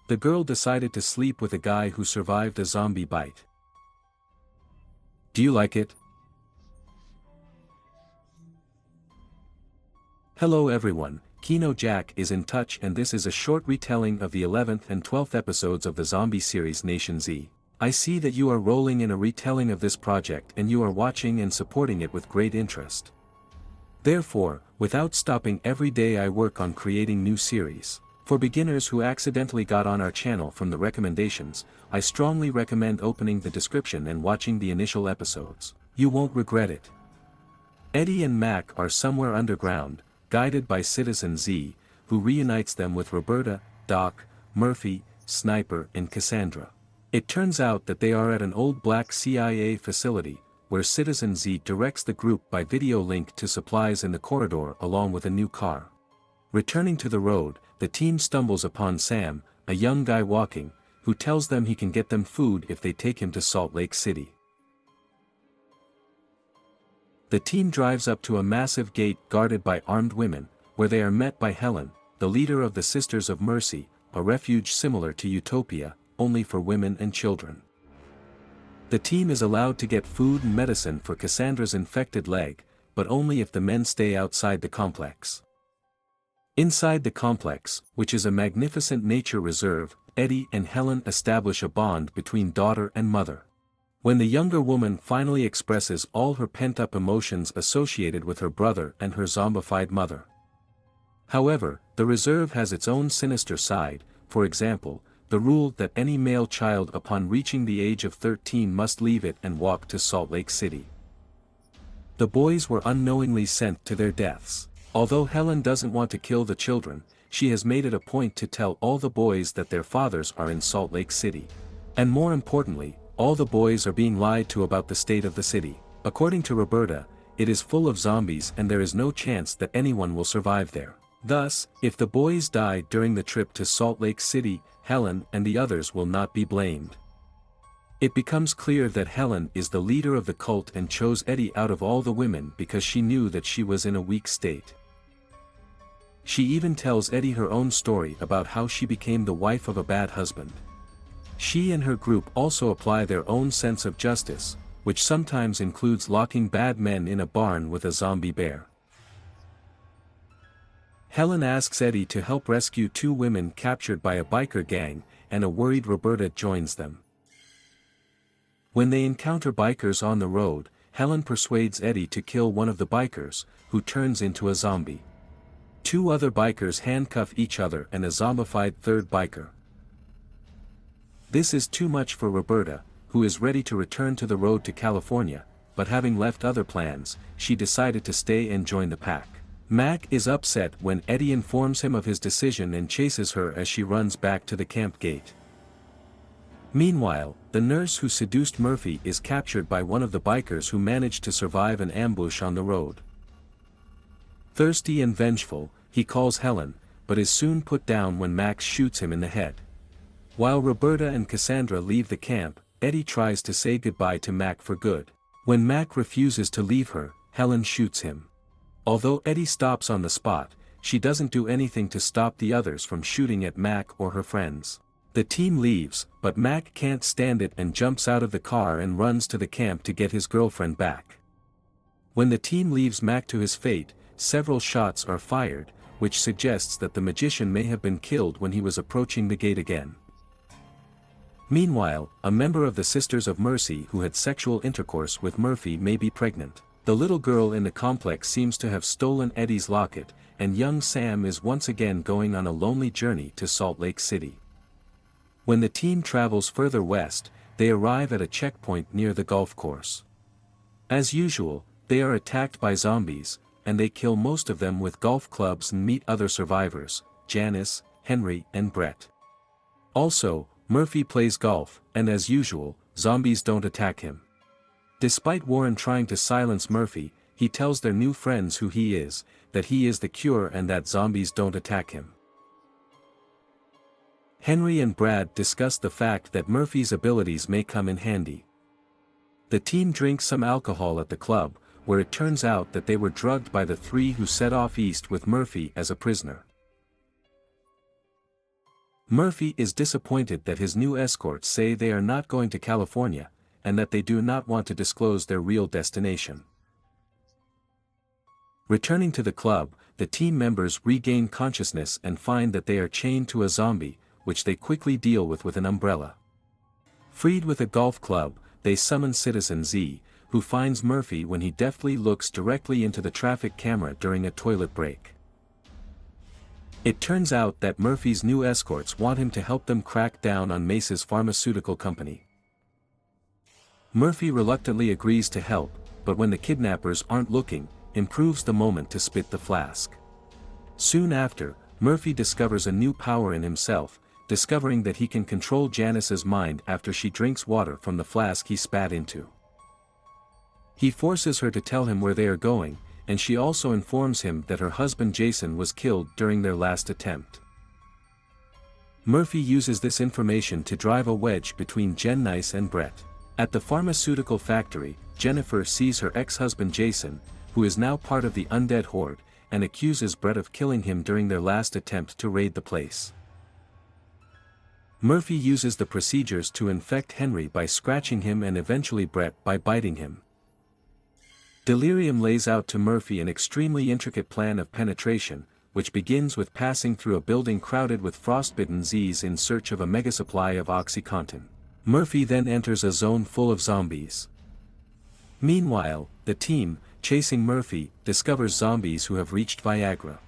The girl decided to sleep with a guy who survived a zombie bite. Do you like it? Hello everyone, Kino Jack is in touch and this is a short retelling of the 11th and 12th episodes of the zombie series Nation Z. I see that you are rolling in a retelling of this project and you are watching and supporting it with great interest. Therefore, without stopping every day I work on creating new series. For beginners who accidentally got on our channel from the recommendations, I strongly recommend opening the description and watching the initial episodes. You won't regret it. Eddie and Mac are somewhere underground, guided by Citizen Z, who reunites them with Roberta, Doc, Murphy, Sniper and Cassandra. It turns out that they are at an old black CIA facility, where Citizen Z directs the group by video link to supplies in the corridor along with a new car. Returning to the road, the team stumbles upon Sam, a young guy walking, who tells them he can get them food if they take him to Salt Lake City. The team drives up to a massive gate guarded by armed women, where they are met by Helen, the leader of the Sisters of Mercy, a refuge similar to Utopia, only for women and children. The team is allowed to get food and medicine for Cassandra's infected leg, but only if the men stay outside the complex. Inside the complex, which is a magnificent nature reserve, Eddie and Helen establish a bond between daughter and mother. When the younger woman finally expresses all her pent-up emotions associated with her brother and her zombified mother. However, the reserve has its own sinister side, for example, the rule that any male child upon reaching the age of 13 must leave it and walk to Salt Lake City. The boys were unknowingly sent to their deaths. Although Helen doesn't want to kill the children, she has made it a point to tell all the boys that their fathers are in Salt Lake City. And more importantly, all the boys are being lied to about the state of the city. According to Roberta, it is full of zombies and there is no chance that anyone will survive there. Thus, if the boys die during the trip to Salt Lake City, Helen and the others will not be blamed. It becomes clear that Helen is the leader of the cult and chose Eddie out of all the women because she knew that she was in a weak state. She even tells Eddie her own story about how she became the wife of a bad husband. She and her group also apply their own sense of justice, which sometimes includes locking bad men in a barn with a zombie bear. Helen asks Eddie to help rescue two women captured by a biker gang, and a worried Roberta joins them. When they encounter bikers on the road, Helen persuades Eddie to kill one of the bikers, who turns into a zombie. Two other bikers handcuff each other and a zombified third biker. This is too much for Roberta, who is ready to return to the road to California, but having left other plans, she decided to stay and join the pack. Mac is upset when Eddie informs him of his decision and chases her as she runs back to the camp gate. Meanwhile, the nurse who seduced Murphy is captured by one of the bikers who managed to survive an ambush on the road. Thirsty and vengeful, he calls Helen, but is soon put down when Max shoots him in the head. While Roberta and Cassandra leave the camp, Eddie tries to say goodbye to Mac for good. When Mac refuses to leave her, Helen shoots him. Although Eddie stops on the spot, she doesn't do anything to stop the others from shooting at Mac or her friends. The team leaves, but Mac can't stand it and jumps out of the car and runs to the camp to get his girlfriend back. When the team leaves Mac to his fate, several shots are fired, which suggests that the magician may have been killed when he was approaching the gate again. Meanwhile, a member of the Sisters of Mercy who had sexual intercourse with Murphy may be pregnant. The little girl in the complex seems to have stolen Eddie's locket, and young Sam is once again going on a lonely journey to Salt Lake City. When the team travels further west, they arrive at a checkpoint near the golf course. As usual, they are attacked by zombies, and they kill most of them with golf clubs and meet other survivors, Janice, Henry and Brett. Also, Murphy plays golf, and as usual, zombies don't attack him. Despite Warren trying to silence Murphy, he tells their new friends who he is, that he is the cure and that zombies don't attack him. Henry and Brad discuss the fact that Murphy's abilities may come in handy. The team drinks some alcohol at the club, where it turns out that they were drugged by the three who set off east with Murphy as a prisoner. Murphy is disappointed that his new escorts say they are not going to California, and that they do not want to disclose their real destination. Returning to the club, the team members regain consciousness and find that they are chained to a zombie, which they quickly deal with an umbrella. Freed with a golf club, they summon Citizen Z, who finds Murphy when he deftly looks directly into the traffic camera during a toilet break. It turns out that Murphy's new escorts want him to help them crack down on Mace's pharmaceutical company. Murphy reluctantly agrees to help, but when the kidnappers aren't looking, improves the moment to spit the flask. Soon after, Murphy discovers a new power in himself, discovering that he can control Janice's mind after she drinks water from the flask he spat into. He forces her to tell him where they are going, and she also informs him that her husband Jason was killed during their last attempt. Murphy uses this information to drive a wedge between Jen Nice and Brett. At the pharmaceutical factory, Jennifer sees her ex-husband Jason, who is now part of the undead horde, and accuses Brett of killing him during their last attempt to raid the place. Murphy uses the procedures to infect Henry by scratching him and eventually Brett by biting him. Delirium lays out to Murphy an extremely intricate plan of penetration, which begins with passing through a building crowded with frostbitten Z's in search of a mega-supply of OxyContin. Murphy then enters a zone full of zombies. Meanwhile, the team, chasing Murphy, discovers zombies who have reached Viagra.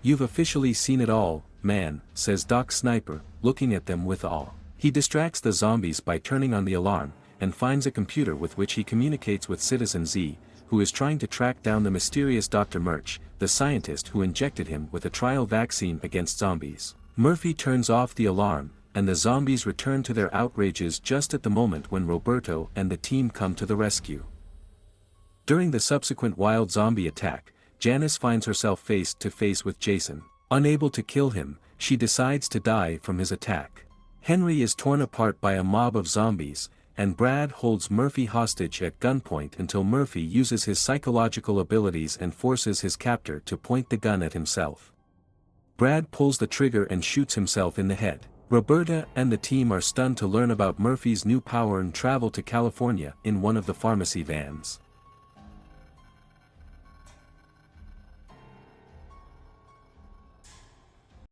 "You've officially seen it all, man," says Doc Sniper, looking at them with awe. He distracts the zombies by turning on the alarm, and finds a computer with which he communicates with Citizen Z, who is trying to track down the mysterious Dr. Murch, the scientist who injected him with a trial vaccine against zombies. Murphy turns off the alarm, and the zombies return to their outrages just at the moment when Roberto and the team come to the rescue. During the subsequent wild zombie attack, Janice finds herself face to face with Jason. Unable to kill him, she decides to die from his attack. Henry is torn apart by a mob of zombies, and Brad holds Murphy hostage at gunpoint until Murphy uses his psychological abilities and forces his captor to point the gun at himself. Brad pulls the trigger and shoots himself in the head. Roberta and the team are stunned to learn about Murphy's new power and travel to California in one of the pharmacy vans.